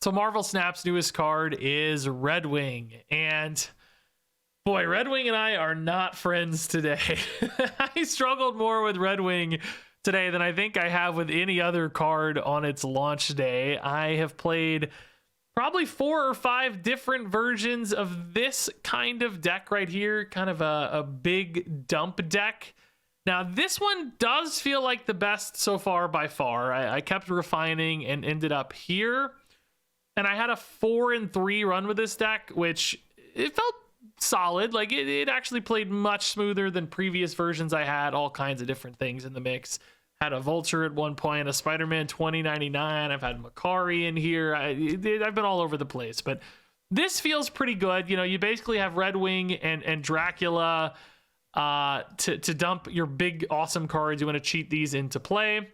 So Marvel Snap's newest card is Redwing, and boy, Redwing and I are not friends today. I struggled more with Redwing today than I think I have with any other card on its launch day. I have played probably 4 or 5 different versions of this kind of deck right here, kind of a big dump deck. Now, this one does feel like the best so far by far. I kept refining and ended up here. And I had a 4-3 run with this deck, which it felt solid. Like it actually played much smoother than previous versions I had. All kinds of different things in the mix. Had a Vulture at one point, a Spider-Man 2099. I've had Makari in here. I've been all over the place, but this feels pretty good. You know, you basically have Redwing and Dracula to dump your big awesome cards. You want to cheat these into play.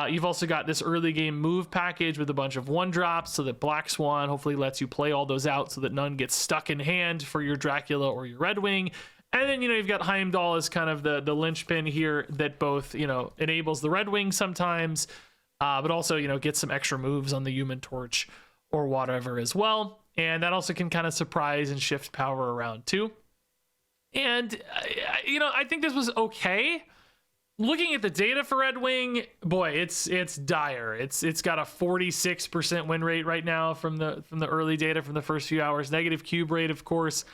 You've also got this early game move package with a bunch of 1-drops, so that Black Swan hopefully lets you play all those out so that none gets stuck in hand for your Dracula or your Redwing. And then, you know, you've got Heimdall as kind of the linchpin here that both, you know, enables the Redwing sometimes, but also, you know, gets some extra moves on the Human Torch or whatever as well. And that also can kind of surprise and shift power around too. And, you know, I think this was okay. Looking at the data for Redwing, boy, it's dire. It's got a 46% win rate right now from the early data from the first few hours. Negative cube rate, of course.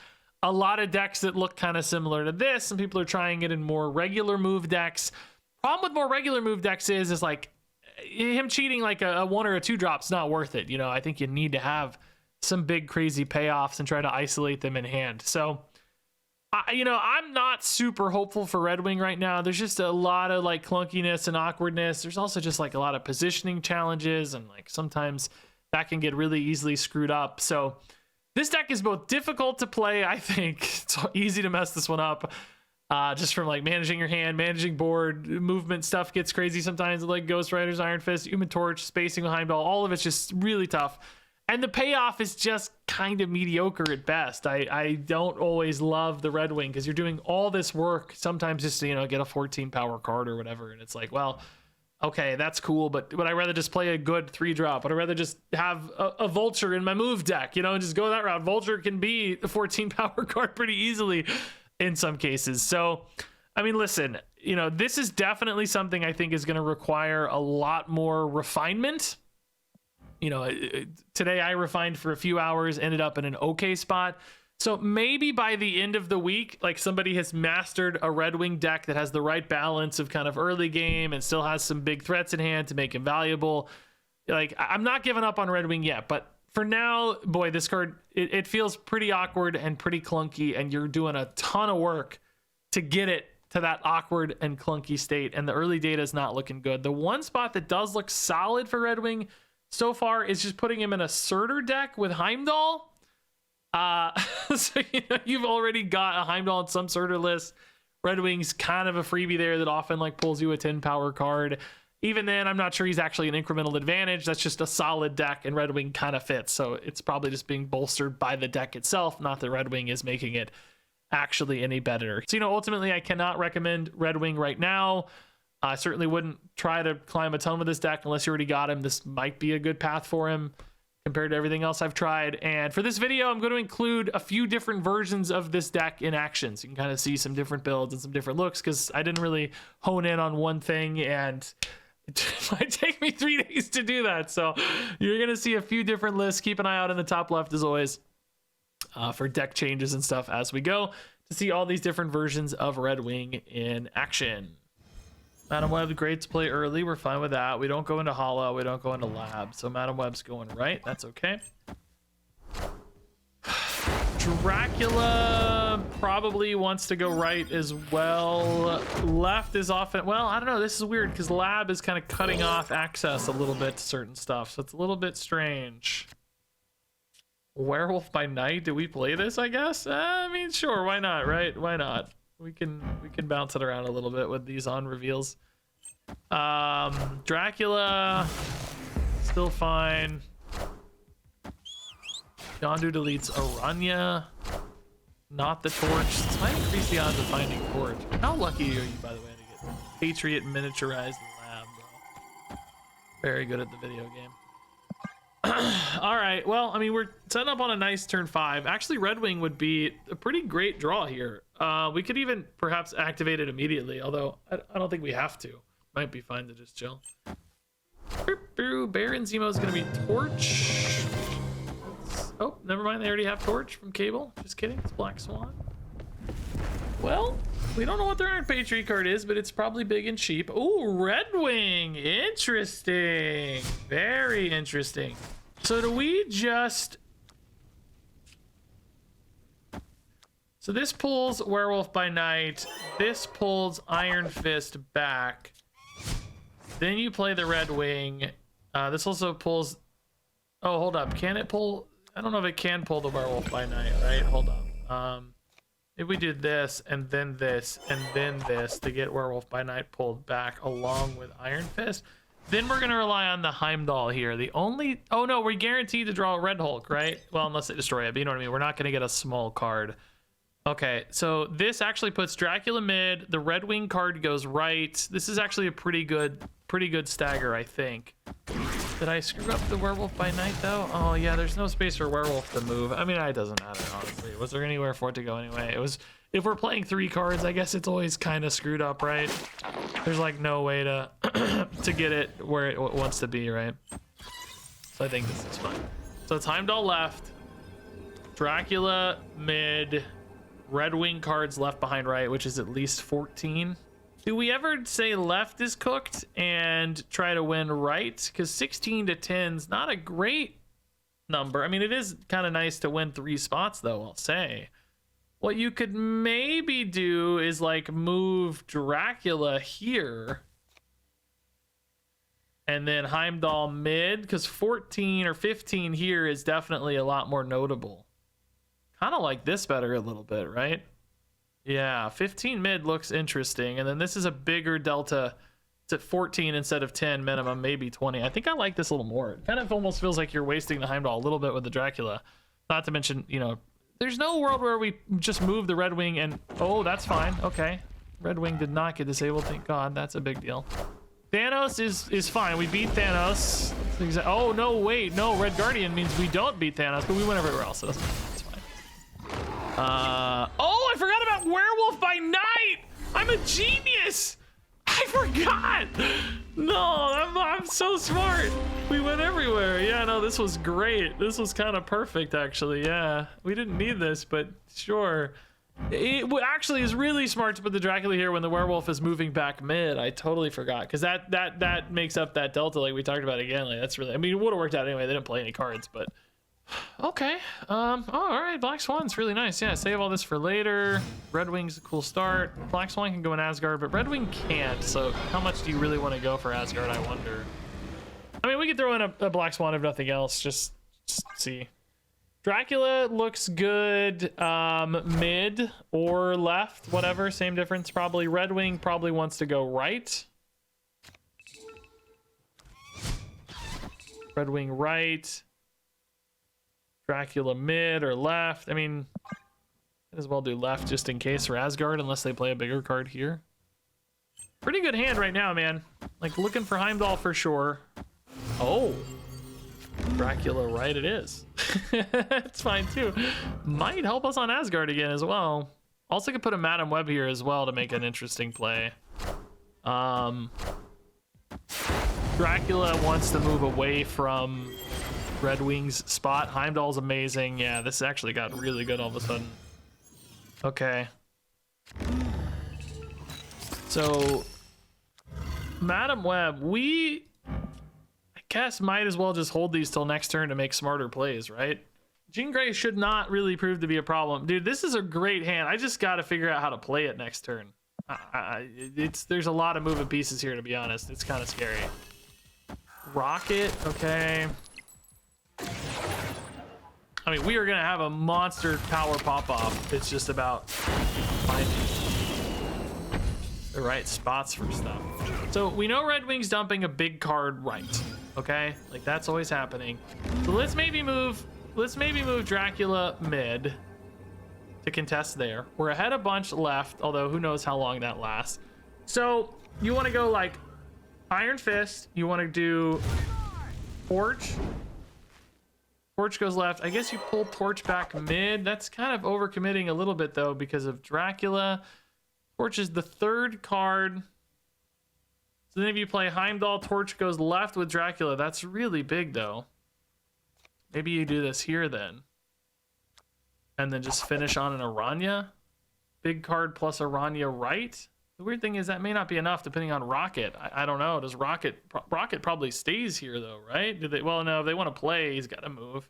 A lot of decks that look kind of similar to this. Some people are trying it in more regular move decks. Problem with more regular move decks is like him cheating like a 1 or a 2-drop's not worth it. You know, I think you need to have some big crazy payoffs and try to isolate them in hand. So, you know, I'm not super hopeful for Redwing right now. There's just a lot of like clunkiness and awkwardness. There's also just like a lot of positioning challenges, and like sometimes that can get really easily screwed up. So this deck is both difficult to play. I think it's easy to mess this one up. Just from like managing your hand, managing board, movement stuff gets crazy sometimes. Like Ghost Rider's Iron Fist, Human Torch, spacing with Heimdall, all of it's just really tough. And the payoff is just kind of mediocre at best. I don't always love the Redwing because you're doing all this work sometimes just to, you know, get a 14 power card or whatever. And it's like, well, okay, that's cool, but would I rather just play a good 3-drop? Would I rather just have a Vulture in my move deck, you know, and just go that route? Vulture can be the 14 power card pretty easily in some cases. So, I mean, listen, you know, this is definitely something I think is going to require a lot more refinement. You know, today I refined for a few hours, ended up in an okay spot. So maybe by the end of the week, like somebody has mastered a Redwing deck that has the right balance of kind of early game and still has some big threats in hand to make him valuable. Like, I'm not giving up on Redwing yet, but for now, boy, this card, it feels pretty awkward and pretty clunky, and you're doing a ton of work to get it to that awkward and clunky state, and the early data is not looking good. The one spot that does look solid for Redwing so far is just putting him in a Surtur deck with Heimdall. So, you know, you've already got a Heimdall on some Surtur list. Redwing's kind of a freebie there that often like pulls you a 10 power card. Even then, I'm not sure he's actually an incremental advantage. That's just a solid deck, and Redwing kind of fits. So it's probably just being bolstered by the deck itself, not that Redwing is making it actually any better. So, you know, ultimately, I cannot recommend Redwing right now. I certainly wouldn't try to climb a ton with this deck unless you already got him. This might be a good path for him compared to everything else I've tried. And for this video, I'm going to include a few different versions of this deck in action, so you can kind of see some different builds and some different looks, because I didn't really hone in on one thing, and it might take me 3 days to do that. So you're going to see a few different lists. Keep an eye out in the top left, as always, for deck changes and stuff as we go, to see all these different versions of Redwing in action. Madam Web, great to play early. We're fine with that. We don't go into Hollow. We don't go into Lab. So Madam Web's going right. That's okay. Dracula probably wants to go right as well. Left is often... Well, I don't know. This is weird because Lab is kind of cutting off access a little bit to certain stuff. So it's a little bit strange. Werewolf by Night. Do we play this, I guess? I mean, sure. Why not, right? Why not? We can bounce it around a little bit with these on reveals. Dracula still fine. Yondu deletes Aranya, not the Torch. This might increase the odds of finding Torch. How lucky are you, by the way, to get Patriot miniaturized Lab, bro? Very good at the video game. All right, well, I mean, we're setting up on a nice turn 5. Actually, Redwing would be a pretty great draw here. We could even perhaps activate it immediately, although I don't think we have to. Might be fine to just chill. Baron Zemo is going to be Torch. Oh, never mind. They already have Torch from Cable. Just kidding. It's Black Swan. Well, we don't know what their Iron Patriot card is, but it's probably big and cheap. Ooh, Redwing. Interesting. Very interesting. So do we just... So this pulls Werewolf by Night. This pulls Iron Fist back. Then you play the Redwing. This also pulls... Oh, hold up. Can it pull... I don't know if it can pull the Werewolf by Night, right? Hold on. If we do this, and then this, and then this to get Werewolf by Night pulled back along with Iron Fist, then we're going to rely on the Heimdall here. The only... Oh, no, we're guaranteed to draw a Red Hulk, right? Well, unless they destroy it, but you know what I mean? We're not going to get a small card. Okay, so this actually puts Dracula mid. The Redwing card goes right. This is actually a pretty good stagger, I think. Did I screw up the Werewolf by Night, though? Oh, yeah, there's no space for Werewolf to move. I mean, it doesn't matter, honestly. Was there anywhere for it to go anyway? It was... If we're playing 3 cards, I guess it's always kind of screwed up, right? There's, like, no way to to get it where it wants to be, right? So I think this is fine. So it's Heimdall left. Dracula mid. Redwing cards left behind right, which is at least 14. Do we ever say left is cooked and try to win right? Because 16 to 10 is not a great number. I mean, it is kind of nice to win 3 spots, though, I'll say. What you could maybe do is, like, move Dracula here. And then Heimdall mid, because 14 or 15 here is definitely a lot more notable. Kind of like this better a little bit, right? Yeah, 15 mid looks interesting. And then this is a bigger delta. It's at 14 instead of 10 minimum, maybe 20. I think I like this a little more. It kind of almost feels like you're wasting the Heimdall a little bit with the Dracula. Not to mention, you know, there's no world where we just move the Redwing and... Oh, that's fine. Okay. Redwing did not get disabled, thank God. That's a big deal. Thanos is fine. We beat Thanos. Oh, no, wait. No, Red Guardian means we don't beat Thanos, but we win everywhere else. So that's fine. Oh, I forgot about Werewolf by Night. I'm a genius. I forgot. No, I'm so smart. We went everywhere. Yeah, no, this was great. This was kind of perfect, actually. Yeah, we didn't need this, but sure. It actually is really smart to put the Dracula here when the Werewolf is moving back mid. I totally forgot, because that makes up that delta like we talked about again. Like, that's really... I mean, it would have worked out anyway. They didn't play any cards, but... Okay. Oh, all right. Black Swan's really nice. Yeah, save all this for later. Redwing's a cool start. Black Swan can go in Asgard, but Redwing can't. So how much do you really want to go for Asgard, I wonder? I mean, we could throw in a Black Swan if nothing else. Just see. Dracula looks good. Mid or left, whatever. Same difference, probably. Redwing probably wants to go right. Redwing right. Dracula mid or left. I mean, might as well do left just in case for Asgard, unless they play a bigger card here. Pretty good hand right now, man. Like, looking for Heimdall for sure. Oh, Dracula right it is. It's fine too. Might help us on Asgard again as well. Also could put a Madam Web here as well to make an interesting play. Dracula wants to move away from Redwing's spot. Heimdall's amazing. Yeah, this actually got really good all of a sudden. Okay. So, Madam Web, I guess might as well just hold these till next turn to make smarter plays, right? Jean Grey should not really prove to be a problem. Dude, this is a great hand. I just got to figure out how to play it next turn. There's a lot of moving pieces here, to be honest. It's kind of scary. Rocket, okay. I mean, we are gonna have a monster power pop-off. It's just about finding the right spots for stuff. So we know Redwing's dumping a big card right, okay? Like, that's always happening. So let's maybe move Dracula mid to contest there. We're ahead a bunch left, although who knows how long that lasts. So you want to go like Iron Fist, you want to do Forge, Torch goes left. I guess you pull Torch back mid. That's kind of overcommitting a little bit though because of Dracula. Torch is the third card. So then if you play Heimdall, Torch goes left with Dracula. That's really big though. Maybe you do this here then. And then just finish on an Aranya. Big card plus Aranya right. The weird thing is that may not be enough depending on Rocket. I don't know. Does Rocket probably stays here though, right? Do they? Well, no, if they want to play, he's got to move.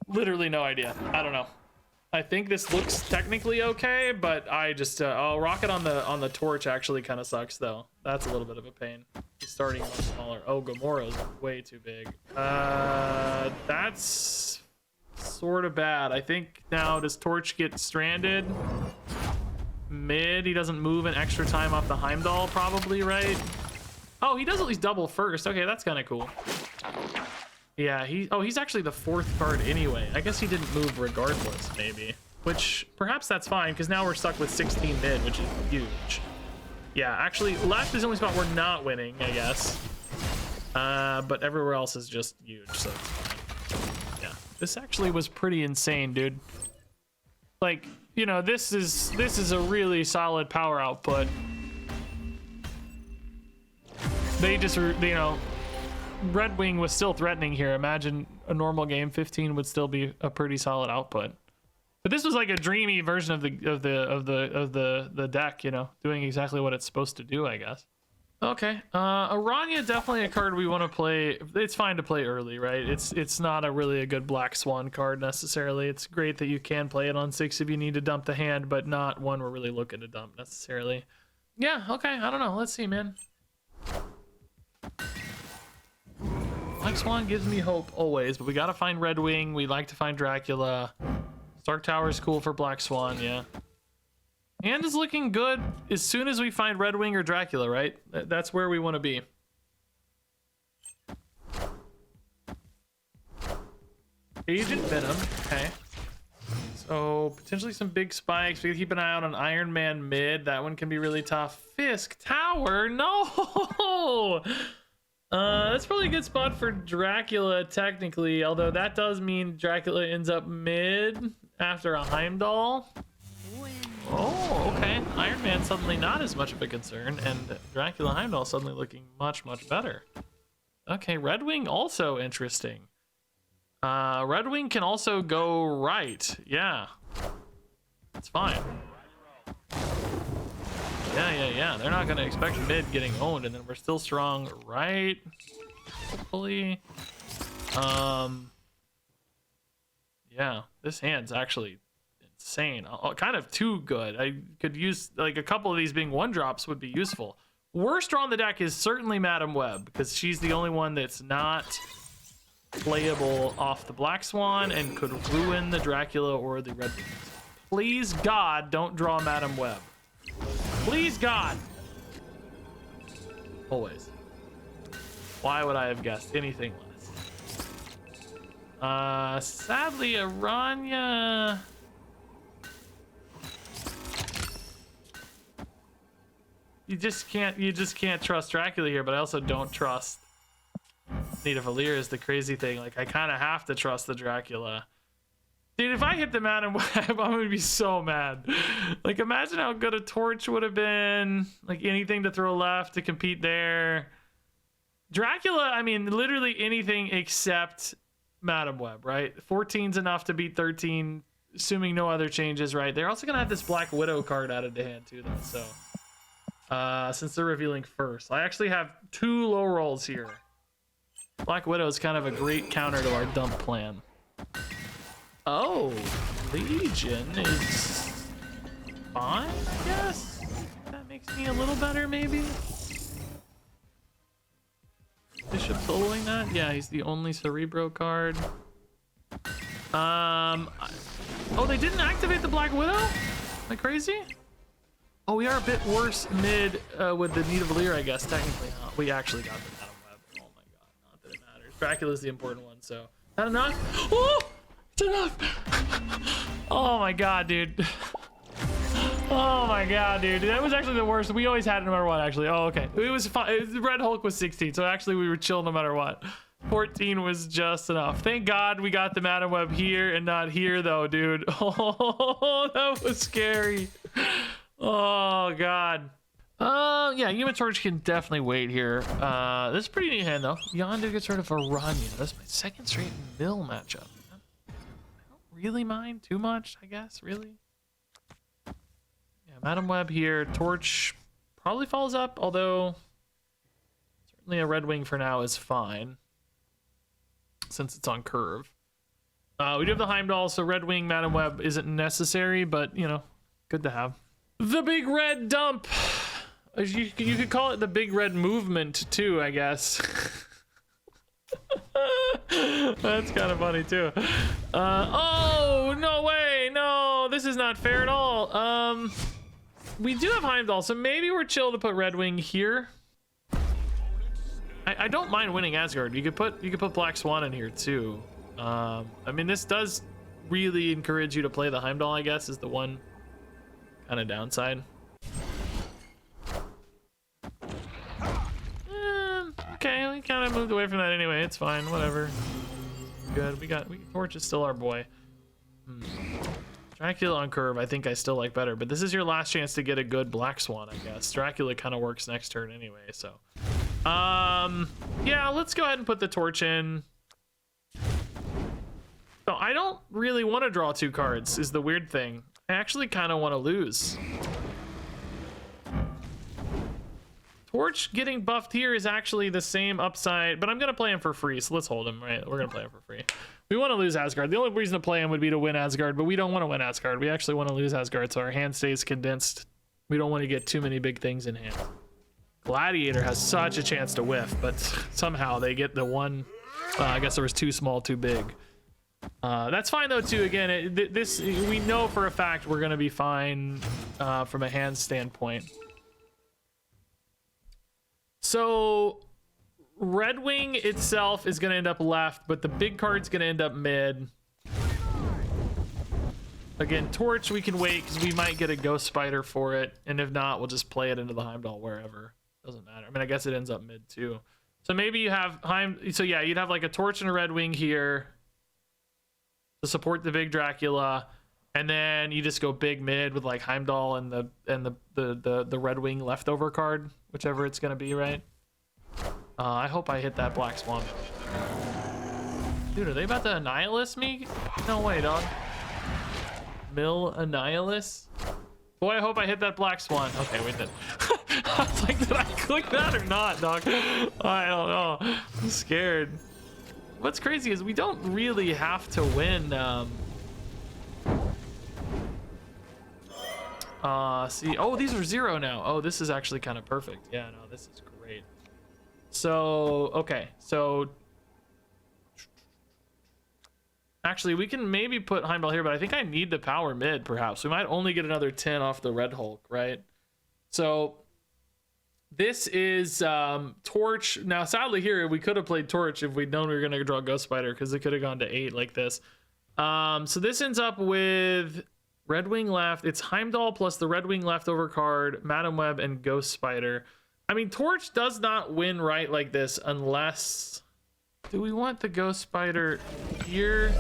Literally no idea. I don't know. I think this looks technically okay, but I just oh, Rocket on the Torch actually kind of sucks though. That's a little bit of a pain. He's starting much smaller. Oh, Gamora's way too big. That's sort of bad. I think now does Torch get stranded? Mid, he doesn't move an extra time off the Heimdall probably, right? Oh, he does at least double first. Okay, that's kind of cool. Yeah, he's actually the fourth card anyway. I guess he didn't move regardless, maybe. Which, perhaps that's fine, because now we're stuck with 16 mid, which is huge. Yeah, actually, left is the only spot we're not winning, I guess. But everywhere else is just huge, so it's fine. Yeah, this actually was pretty insane, dude. Like, you know, this is a really solid power output. They just, you know, Redwing was still threatening here. Imagine a normal game 15 would still be a pretty solid output. But this was like a dreamy version of the deck, you know, doing exactly what it's supposed to do, I guess. Okay, Aranya definitely a card we want to play. It's fine to play early, right? It's not a good Black Swan card necessarily. It's great that you can play it on 6 if you need to dump the hand, but not one we're really looking to dump necessarily. Yeah, okay, I don't know. Let's see, man. Black Swan gives me hope always, but we gotta find Redwing. We like to find Dracula. Stark Tower is cool for Black Swan, yeah. And is looking good as soon as we find Redwing or Dracula, right? That's where we want to be. Agent Venom, okay. So potentially some big spikes. We can keep an eye out on Iron Man mid. That one can be really tough. Fisk Tower, no! That's probably a good spot for Dracula, technically. Although that does mean Dracula ends up mid after a Heimdall. Oh, okay. Iron Man suddenly not as much of a concern, and Dracula Heimdall suddenly looking much, much better. Okay, Redwing also interesting. Redwing can also go right. Yeah. It's fine. Yeah. They're not going to expect mid getting owned, and then we're still strong right. Hopefully. Yeah, this hand's actually insane. Kind of too good. I could use like a couple of these being 1-drops would be useful. Worst draw on the deck is certainly Madam Web, because she's the only one that's not playable off the Black Swan and could ruin the Dracula or the Red Wings. Please God, don't draw Madam Web. Please God. Always. Why would I have guessed anything less? Sadly, Aranya. You just can't trust Dracula here, but I also don't trust Nidavellir is the crazy thing. Like, I kind of have to trust the Dracula. Dude, if I hit the Madam Web, I'm gonna be so mad. Like, imagine how good a Torch would have been. Like, anything to throw left to compete there. Dracula, I mean, literally anything except Madam Web, right? 14's enough to beat 13, assuming no other changes, right? They're also gonna have this Black Widow card added to hand too, though, so. Since they're revealing first. I actually have 2 low rolls here. Black Widow is kind of a great counter to our dump plan. Oh, Legion is fine, I guess? That makes me a little better, maybe? Bishop soloing that? Yeah, he's the only Cerebro card. Oh, they didn't activate the Black Widow? Am I crazy? Oh, we are a bit worse mid with the Nidavellir, I guess, technically. Huh? We actually got the Madam Web. Oh my god, not that it matters. Dracula's the important one, so. Not enough? Oh! It's enough! Oh my god, dude. Oh my god, dude. That was actually the worst. We always had it no matter what, actually. Oh, okay. It was fine. The Red Hulk was 16, so actually we were chill no matter what. 14 was just enough. Thank God we got the Madam Web here and not here, though, dude. Oh, that was scary. Oh, God. Yeah, Human Torch can definitely wait here. This is a pretty neat hand, though. Yondu gets rid of a run. Yeah, that's my second straight mill matchup. I don't really mind too much, I guess, really. Yeah, Madam Web here. Torch probably falls up, although certainly a Redwing for now is fine since it's on curve. We do have the Heimdall, so Redwing, Madam Web isn't necessary, but, you know, good to have. The Big Red Dump. You could call it the Big Red Movement, too, I guess. That's kind of funny, too. Oh, no way. No, this is not fair at all. We do have Heimdall, so maybe we're chill to put Redwing here. I don't mind winning Asgard. You could put Black Swan in here, too. I mean, this does really encourage you to play the Heimdall, I guess, is the one kind of downside. Okay, we kind of moved away from that anyway. It's fine, whatever. Good. Torch is still our boy. Dracula on curve, I think I still like better, but this is your last chance to get a good Black Swan, I guess. Dracula kind of works next turn anyway, so. Yeah, let's go ahead and put the Torch in. So I don't really want to draw 2 cards, is the weird thing. I actually kind of want to lose. Torch getting buffed here is actually the same upside, but I'm going to play him for free, so let's hold him, right? We're going to play him for free. We want to lose Asgard. The only reason to play him would be to win Asgard, but we don't want to win Asgard. We actually want to lose Asgard, so our hand stays condensed. We don't want to get too many big things in hand. Gladiator has such a chance to whiff, but somehow they get the one. I guess there was too small, too big. That's fine, though, too. Again, we know for a fact we're going to be fine from a hand standpoint. So Redwing itself is going to end up left, but the big card's going to end up mid. Again, Torch, we can wait because we might get a Ghost Spider for it. And if not, we'll just play it into the Heimdall wherever. Doesn't matter. I mean, I guess it ends up mid too. So maybe you have so yeah, you'd have like a Torch and a Redwing here to support the big Dracula. And then you just go big mid with like Heimdall and the Redwing leftover card, whichever it's gonna be, right? I hope I hit that Black Swan. Dude, are they about to Annihilus me? No way, dog. Mill Annihilus? Boy, I hope I hit that Black Swan. Okay, we did. I was like, did I click that or not, dog? I don't know. I'm scared. What's crazy is we don't really have to win. See, oh, these are 0 now. Oh, this is actually kind of perfect. Yeah, no, this is great. So, okay, so actually we can maybe put Heimdall here, but I think I need the power mid, perhaps. We might only get another 10 off the Red Hulk, right? So this is Torch. Now, sadly here, we could have played Torch if we'd known we were going to draw Ghost Spider, because it could have gone to 8 like this. So this ends up with Redwing left. It's Heimdall plus the Redwing leftover card, Madam Web, and Ghost Spider. I mean, Torch does not win right like this unless... Do we want the Ghost Spider here?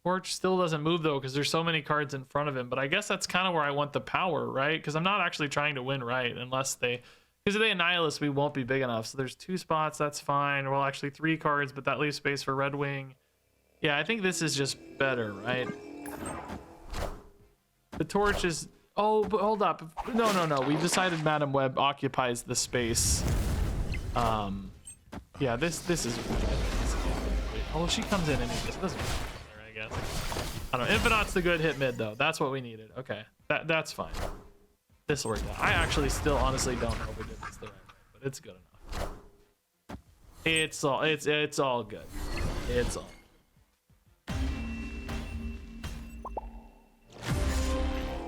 Torch still doesn't move, though, because there's so many cards in front of him. But I guess that's kind of where I want the power, right? Because I'm not actually trying to win right unless they... Because if they Annihilus, we won't be big enough. So there's 2 spots, that's fine. Well, actually 3 cards, but that leaves space for Redwing. Yeah, I think this is just better, right? The Torch is... Oh, but hold up. No. We decided Madam Web occupies the space. Yeah, this is... Oh, she comes in anyways. It doesn't matter, I guess. I don't know. Infinaut's the good hit mid, though. That's what we needed. Okay, that's fine. This worked out. I actually still honestly don't know if we did this the right way, but it's good enough. It's all good. It's all.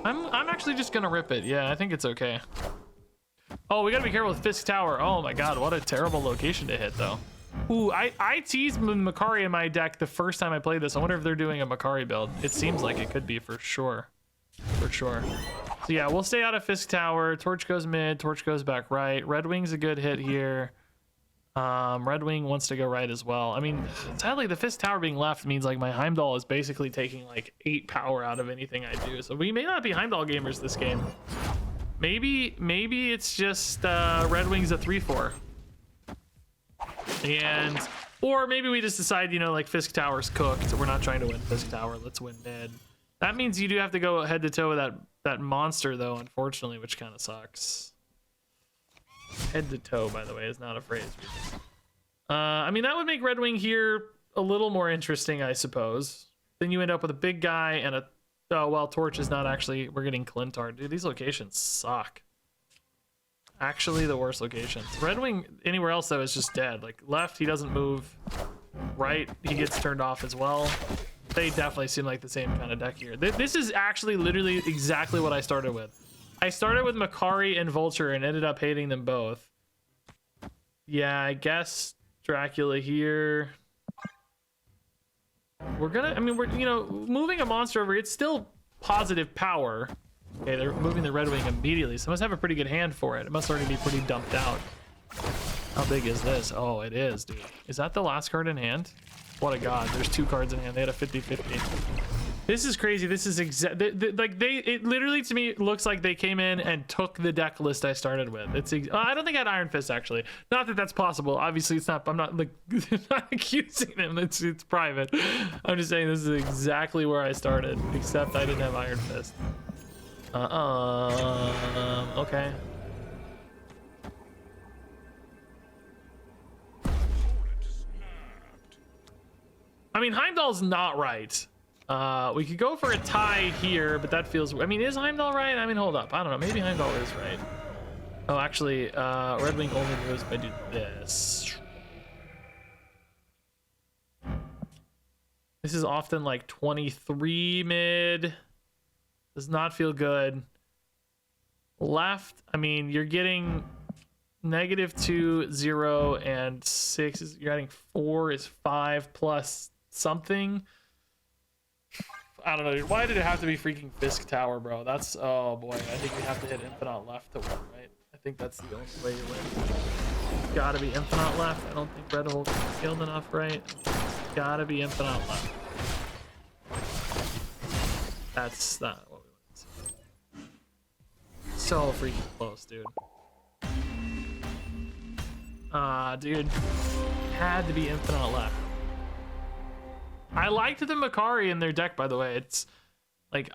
I'm actually just gonna rip it. Yeah, I think it's okay. Oh, we gotta be careful with Fisk Tower. Oh my god, what a terrible location to hit though. Ooh, I teased Makari in my deck the first time I played this. I wonder if they're doing a Makari build. It seems like it could be for sure. For sure. So yeah, we'll stay out of Fisk Tower. Torch goes mid, Torch goes back right. Redwing's a good hit here. Redwing wants to go right as well. I mean, sadly, the Fisk Tower being left means like my Heimdall is basically taking like 8 power out of anything I do. So we may not be Heimdall gamers this game. Maybe it's just Redwing's a 3-4. And or maybe we just decide, you know, like Fisk Tower's cooked. We're not trying to win Fisk Tower. Let's win mid. That means you do have to go head to toe with that monster though, unfortunately, which kind of sucks. Head to toe, by the way, is not a phrase. I mean, that would make Redwing here a little more interesting, I suppose. Then you end up with a big guy and a... Oh, well, Torch is not actually... We're getting Clintar. Dude, these locations suck. Actually, the worst locations. Redwing, anywhere else, though, is just dead. Like, left, he doesn't move. Right, he gets turned off as well. They definitely seem like the same kind of deck here. This is actually literally exactly what I started with. I started with Makari and Vulture and ended up hating them both. Yeah, I guess Dracula here. We're gonna, I mean, we're, you know, moving a monster over, it's still positive power. Okay, they're moving the Redwing immediately, so it must have a pretty good hand for it. It must already be pretty dumped out. How big is this? Oh, it is, dude. Is that the last card in hand? What a god, there's 2 cards in hand. They had a 50-50. This is crazy. This is like it literally to me looks like they came in and took the deck list I started with. It's I don't think I had Iron Fist actually. Not that that's possible. Obviously it's not. I'm not like not accusing them. It's private. I'm just saying this is exactly where I started, except I didn't have Iron Fist. Okay. I mean, Heimdall's not right. We could go for a tie here, but that feels... I mean, is Heimdall right? I mean, hold up. I don't know. Maybe Heimdall is right. Oh, actually, Redwing only moves if I do this. This is often like 23 mid. Does not feel good. Left, I mean, you're getting -2, 0, and 6. You're adding 4 is 5 plus something. I don't know, dude. Why did it have to be freaking Fisk Tower, bro? That's... Oh, boy. I think we have to hit Infinaut left to win, right? I think that's the only way you win. Gotta be Infinaut left. I don't think Red Hole is skilled enough, right? Gotta be Infinaut left. That's not what we want to see. So freaking close, dude. Dude. Had to be Infinaut left. I liked the Makari in their deck, by the way. It's like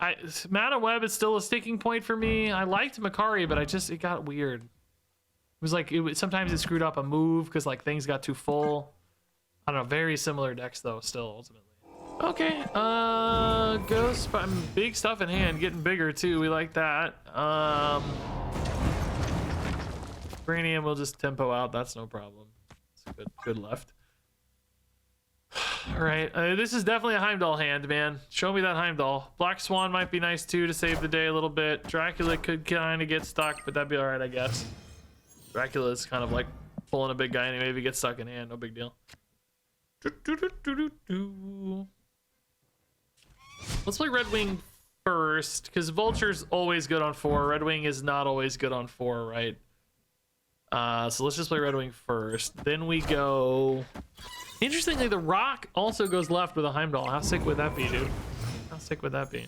Mana Web is still a sticking point for me. I liked Makari, but it got weird. It was like sometimes it screwed up a move because like things got too full. I don't know. Very similar decks though, still ultimately. Okay, Ghost, big stuff in hand, getting bigger too. We like that. Brainium will just tempo out. That's no problem. It's good left. All right, this is definitely a Heimdall hand, man. Show me that Heimdall. Black Swan might be nice too to save the day a little bit. Dracula could kind of get stuck, but that'd be all right, I guess. Dracula is kind of like pulling a big guy anyway. If he gets stuck in hand, no big deal. Let's play Redwing first, because Vulture's always good on 4. Redwing is not always good on 4, right? So let's just play Redwing first. Then we go... Interestingly, the Rock also goes left with a Heimdall. How sick would that be, dude? How sick would that be?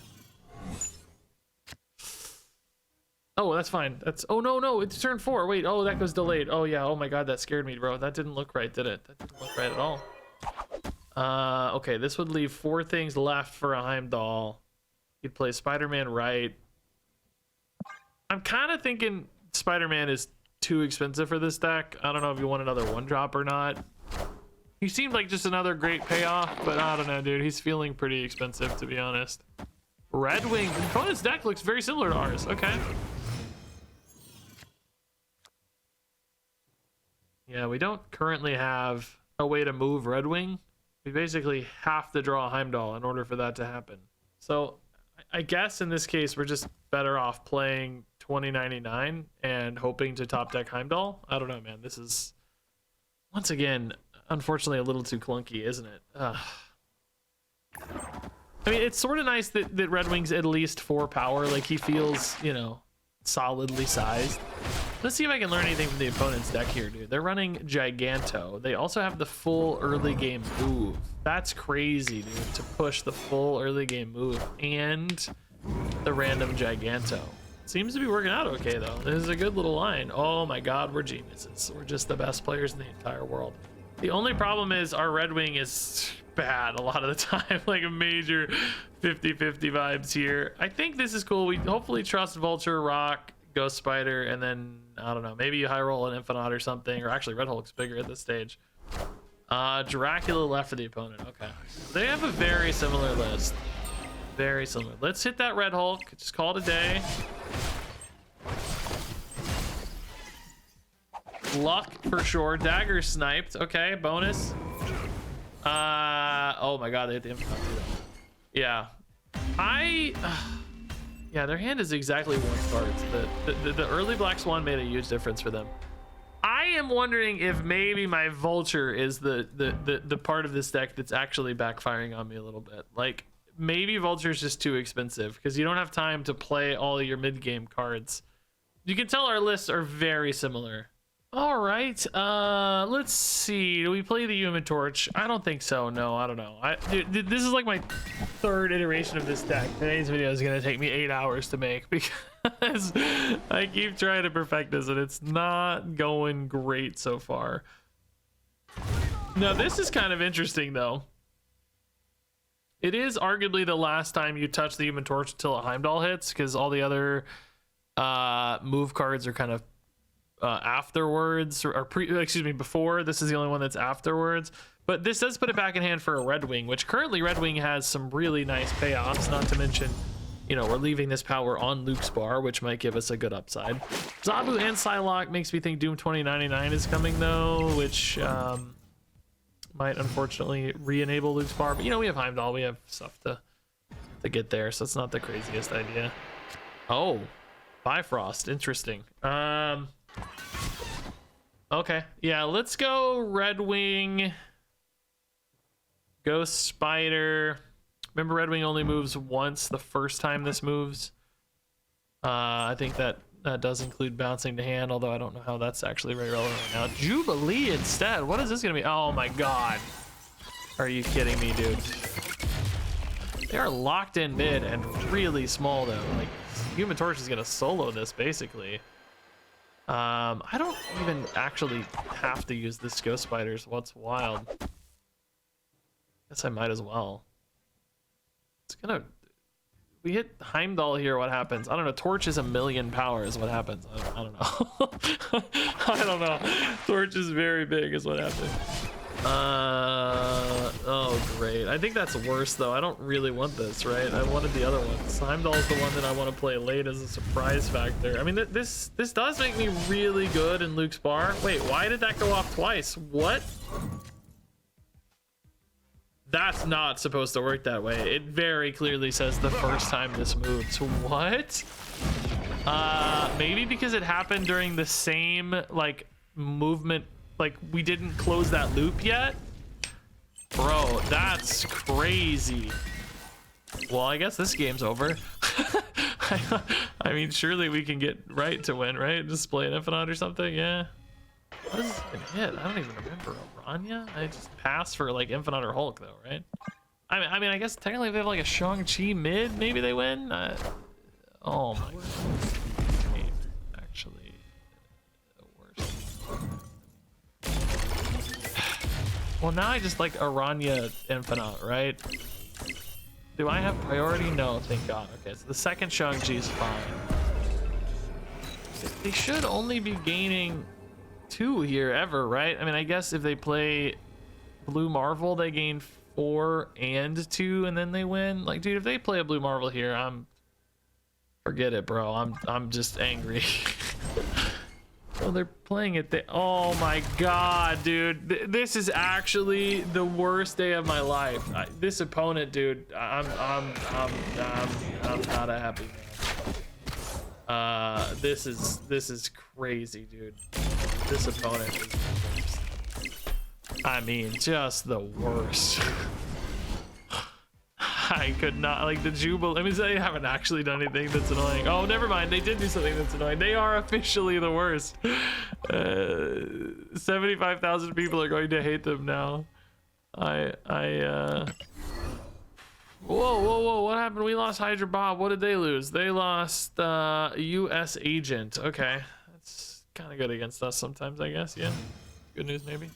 Oh, that's fine. That's... Oh, no, it's turn 4. Wait, oh, that goes delayed. Oh, yeah. Oh, my God, that scared me, bro. That didn't look right, did it? That didn't look right at all. Okay, this would leave 4 things left for a Heimdall. You'd play Spider-Man right. I'm kind of thinking Spider-Man is too expensive for this deck. I don't know if you want another 1-drop or not. He seemed like just another great payoff, but I don't know, dude. He's feeling pretty expensive, to be honest. Redwing. The opponent's deck looks very similar to ours. Okay. Yeah, we don't currently have a way to move Redwing. We basically have to draw a Heimdall in order for that to happen. So I guess in this case, we're just better off playing 2099 and hoping to top deck Heimdall. I don't know, man. This is, once again, unfortunately a little too clunky, isn't it? I mean, it's sort of nice that Redwing's at least 4 power. Like, he feels, you know, solidly sized. Let's see if I can learn anything from the opponent's deck here, dude. They're running Giganto. They also have the full early game move. That's crazy, dude, to push the full early game move and the random Giganto. Seems to be working out okay, though. This is a good little line. Oh my god, we're geniuses. We're just the best players in the entire world. The only problem is our Redwing is bad a lot of the time. Like a major 50-50 vibes here. I think this is cool. We hopefully trust Vulture, Rock, Ghost Spider, and then I don't know, maybe you high roll an Infinaut or something, or actually Red Hulk's bigger at this stage. Dracula left for the opponent. Okay, they have a very similar list. Very similar. Let's hit that Red Hulk. Just call it a day. Luck for sure. Dagger sniped. Okay, bonus. Oh my god, they hit the Infinaut too. Yeah. Yeah, their hand is exactly 1 card. The early Black Swan made a huge difference for them. I am wondering if maybe my Vulture is the part of this deck that's actually backfiring on me a little bit. Like, maybe Vulture's just too expensive because you don't have time to play all of your mid-game cards. You can tell our lists are very similar. All right, let's see. Do we play the Human Torch? I don't think so. No, I don't know. Dude, this is like my 3rd iteration of this deck. Today's video is gonna take me 8 hours to make because I keep trying to perfect this and it's not going great so far. Now, this is kind of interesting though. It is arguably the last time you touch the Human Torch until a Heimdall hits, because all the other move cards are kind of afterwards, or before. This is the only one that's afterwards, but this does put it back in hand for a Redwing, which currently Redwing has some really nice payoffs, not to mention, you know, we're leaving this power on Luke's bar, which might give us a good upside. Zabu and Psylocke makes me think Doom 2099 is coming though, which might unfortunately re-enable Luke's bar, but you know, we have Heimdall, we have stuff to get there, so it's not the craziest idea. Oh, Bifrost, interesting. Okay, yeah, let's go Redwing, Ghost Spider. Remember, Redwing only moves once the first time this moves. I think that does include bouncing to hand, although I don't know how that's actually very relevant right now. Jubilee instead. What is this gonna be? Oh my god. Are you kidding me, dude? They are locked in mid and really small though. Like, Human Torch is gonna solo this basically. I don't even actually have to use this Ghost Spiders. What's wild? Guess I might as well. It's gonna. We hit Heimdall here. What happens? I don't know. Torch is 1,000,000 power is what happens. I don't know. I don't know. Torch is very big is what happens. Oh great. I think that's worse though. I don't really want this, right? I wanted the other one. Heimdall is the one that I want to play late as a surprise factor. I mean, this does make me really good in Luke's bar. Wait, why did that go off twice? What? That's not supposed to work that way. It very clearly says the first time this moves. What? Maybe because it happened during the same like movement. Like, we didn't close that loop yet? Bro, that's crazy. Well, I guess this game's over. I mean, surely we can get right to win, right? Just play an Infinaut or something, yeah. What is this gonna hit? I don't even remember. Aranya? I just passed for like Infinaut or Hulk though, right? I mean, I guess technically if they have like a Shang-Chi mid, maybe they win. Oh my god. Actually, the worst. Well, now I just like Aranya Infinaut, right? Do I have priority? No, thank God. Okay, so the second Shang-Chi is fine. They should only be gaining 2 here ever, right? I mean, I guess if they play Blue Marvel, they gain 4 and 2, and then they win. Like, dude, if they play a Blue Marvel here, forget it, bro. I'm just angry. Oh, they're playing it. Oh my god, dude, this is actually the worst day of my life. This opponent, dude, I'm not a happy man. This is crazy, dude. This opponent is the worst. I mean, just the worst. I could not, like, the Jubilee. I mean, they haven't actually done anything that's annoying. Oh, never mind. They did do something that's annoying. They are officially the worst. 75,000 people are going to hate them now. Whoa, what happened? We lost Hydra Bob. What did they lose? They lost US Agent. Okay. That's kind of good against us sometimes, I guess. Yeah. Good news, maybe.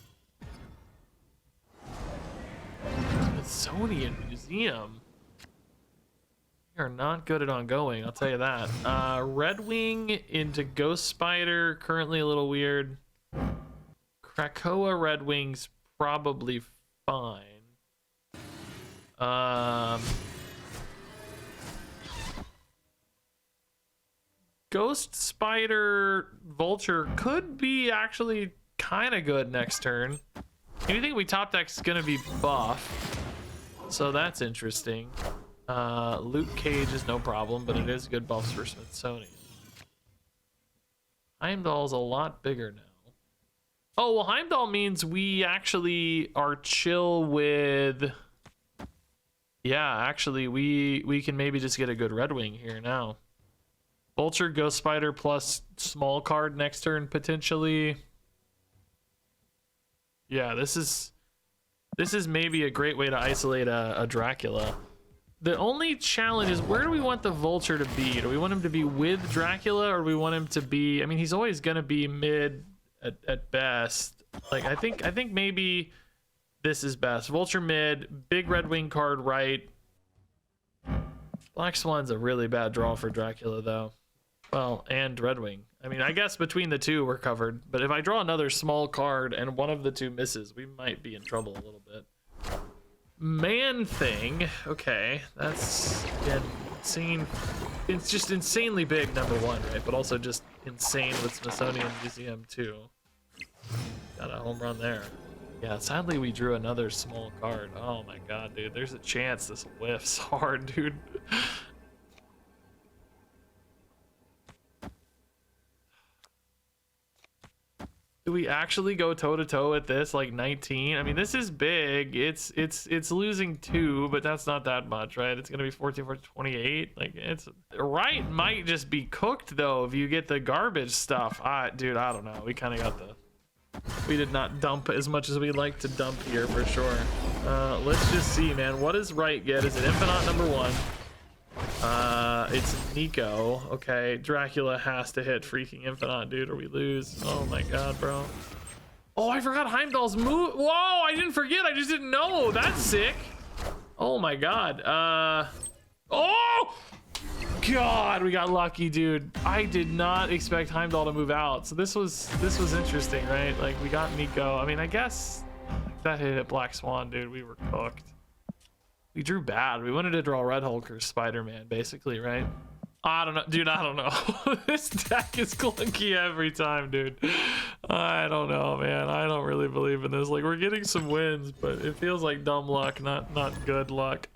Smithsonian Museum. We are not good at ongoing, I'll tell you that. Redwing into Ghost Spider, currently a little weird. Krakoa Redwing's probably fine. Ghost Spider Vulture could be actually kind of good next turn. Anything we top deck's gonna be buff, so that's interesting. Luke Cage is no problem, but it is good buffs for Smithsonian. Heimdall's a lot bigger now. Oh, well, Heimdall means we actually are chill with... Yeah, actually, we can maybe just get a good Redwing here now. Vulture, Ghost Spider plus small card next turn, potentially. Yeah, this is maybe a great way to isolate a Dracula. The only challenge is, where do we want the Vulture to be? Do we want him to be with Dracula, or do we want him to be... I mean, he's always gonna be mid at best. Like, I think maybe this is best. Vulture mid, big Redwing card right. Black Swan's a really bad draw for Dracula, though. Well, and Redwing. I mean, I guess between the two we're covered, but if I draw another small card and one of the two misses, we might be in trouble a little bit. Man Thing, okay, that's, again, insane. It's just insanely big, number one, right? But also just insane with Smithsonian Museum too. Got a home run there. Yeah, sadly we drew another small card. Oh my god, dude, there's a chance this whiffs hard, dude. Do we actually go toe-to-toe at this, like 19? I mean, this is big. It's losing 2, but that's not that much, right? It's gonna be 14 for 28. Like, it's right, might just be cooked though if you get the garbage stuff. Dude, I don't know. We kind of got the... We did not dump as much as we'd like to dump here for sure. Let's just see, man. What does right get? Is it Infinaut number 1? It's Nico. Okay, Dracula has to hit freaking Infinaut, dude, or we lose. Oh my god, bro. Oh, I forgot Heimdall's move. Whoa, I didn't forget. I just didn't know. That's sick. Oh my god. Oh god, we got lucky, dude. I did not expect Heimdall to move out. So this was interesting, right? Like, we got Nico. I mean, I guess that hit at Black Swan, dude. We were cooked. We drew bad. We wanted to draw Red Hulk or Spider-Man, basically, right? I don't know, dude. I don't know. This deck is clunky every time, dude. I don't know, man. I don't really believe in this. Like, we're getting some wins, but it feels like dumb luck, not good luck.